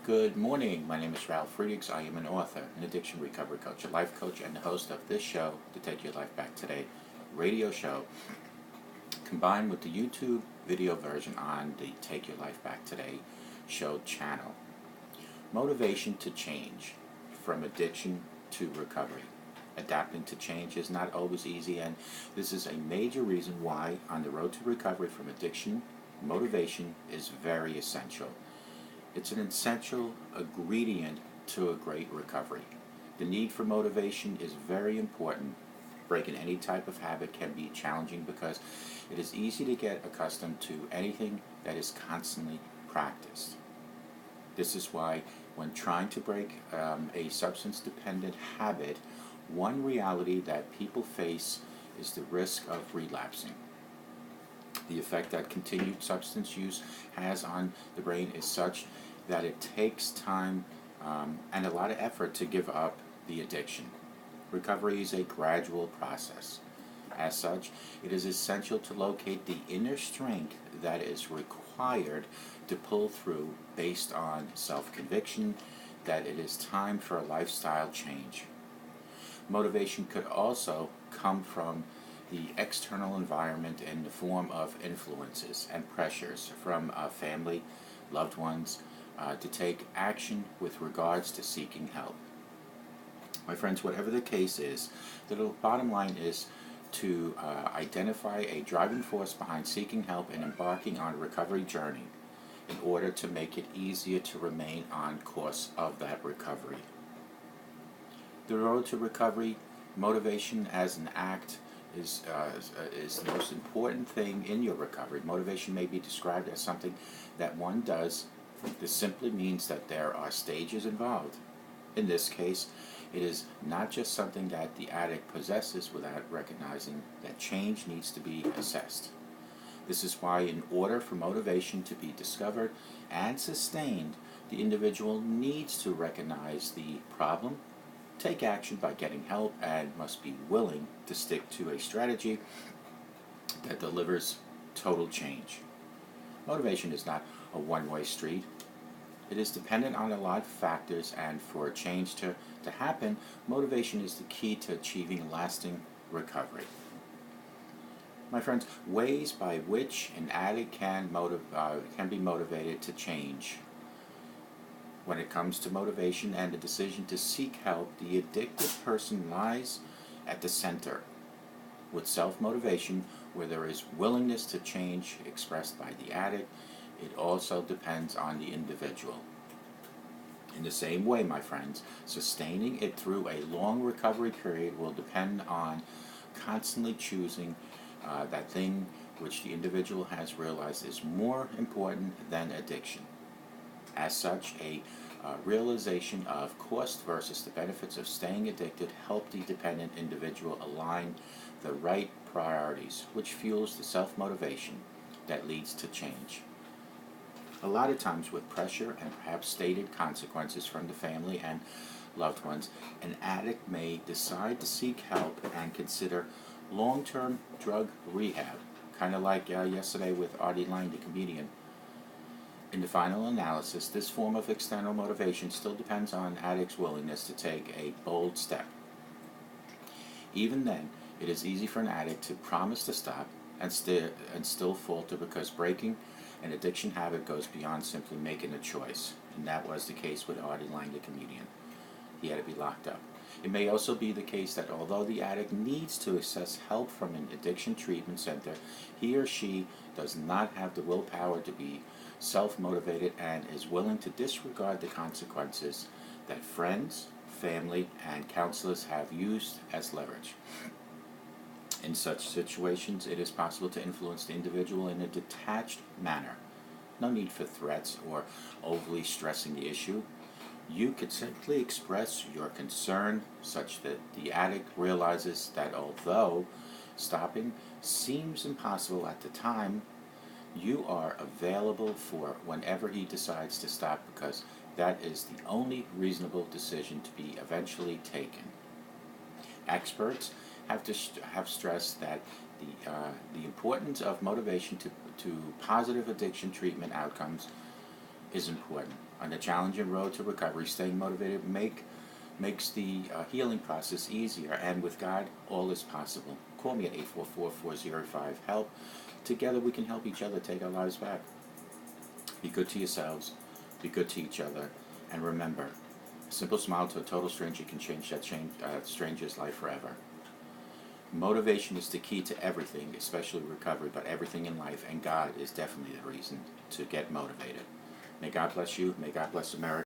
Good morning. My name is Ralf Friedrichs. I am an author, an addiction recovery coach, a life coach, and the host of this show, the Take Your Life Back Today radio show, combined with the YouTube video version on the Take Your Life Back Today show channel. Motivation to change, from addiction to recovery. Adapting to change is not always easy, and this is a major reason why, on the road to recovery from addiction, motivation is very essential. It's an essential ingredient to a great recovery. The need for motivation is very important. Breaking any type of habit can be challenging because it is easy to get accustomed to anything that is constantly practiced. This is why when trying to break a substance-dependent habit, one reality that people face is the risk of relapsing. The effect that continued substance use has on the brain is such that it takes time and a lot of effort to give up the addiction. Recovery is a gradual process. As such, it is essential to locate the inner strength that is required to pull through based on self-conviction that it is time for a lifestyle change. Motivation could also come from the external environment in the form of influences and pressures from family, loved ones, to take action with regards to seeking help. My friends, whatever the case is, the bottom line is to identify a driving force behind seeking help and embarking on a recovery journey in order to make it easier to remain on course of that recovery. The road to recovery, motivation as an act is the most important thing in your recovery. Motivation may be described as something that one does. This simply means that there are stages involved. In this case, it is not just something that the addict possesses without recognizing that change needs to be assessed. This is why, in order for motivation to be discovered and sustained, the individual needs to recognize the problem, take action by getting help, and must be willing to stick to a strategy that delivers total change. Motivation is not a one-way street. It is dependent on a lot of factors, and for a change to happen, motivation is the key to achieving lasting recovery. My friends, ways by which an addict can be motivated to change. When it comes to motivation and the decision to seek help, the addicted person lies at the center. With self-motivation, where there is willingness to change expressed by the addict, it also depends on the individual. In the same way, my friends, sustaining it through a long recovery period will depend on constantly choosing that thing which the individual has realized is more important than addiction. As such, a realization of cost versus the benefits of staying addicted help the dependent individual align the right priorities, which fuels the self-motivation that leads to change. A lot of times, with pressure and perhaps stated consequences from the family and loved ones, an addict may decide to seek help and consider long-term drug rehab, kind of like yesterday with Artie Lang, the comedian. In the final analysis, this form of external motivation still depends on addict's willingness to take a bold step. Even then, it is easy for an addict to promise to stop and still falter because breaking an addiction habit goes beyond simply making a choice, and that was the case with Artie Lang, the comedian. He had to be locked up. It may also be the case that although the addict needs to access help from an addiction treatment center, he or she does not have the willpower to be self-motivated and is willing to disregard the consequences that friends, family, and counselors have used as leverage. In such situations, it is possible to influence the individual in a detached manner. No need for threats or overly stressing the issue. You could simply express your concern such that the addict realizes that although stopping seems impossible at the time, you are available for whenever he decides to stop, because that is the only reasonable decision to be eventually taken. Experts have stressed that the importance of motivation to positive addiction treatment outcomes is important. On the challenging road to recovery, staying motivated makes the healing process easier, and with God, all is possible. Call me at 844-405-HELP. Together we can help each other take our lives back. Be good to yourselves, be good to each other, and remember, a simple smile to a total stranger can change that stranger's life forever. Motivation is the key to everything, especially recovery, but everything in life, and God is definitely the reason to get motivated. May God bless you. May God bless America.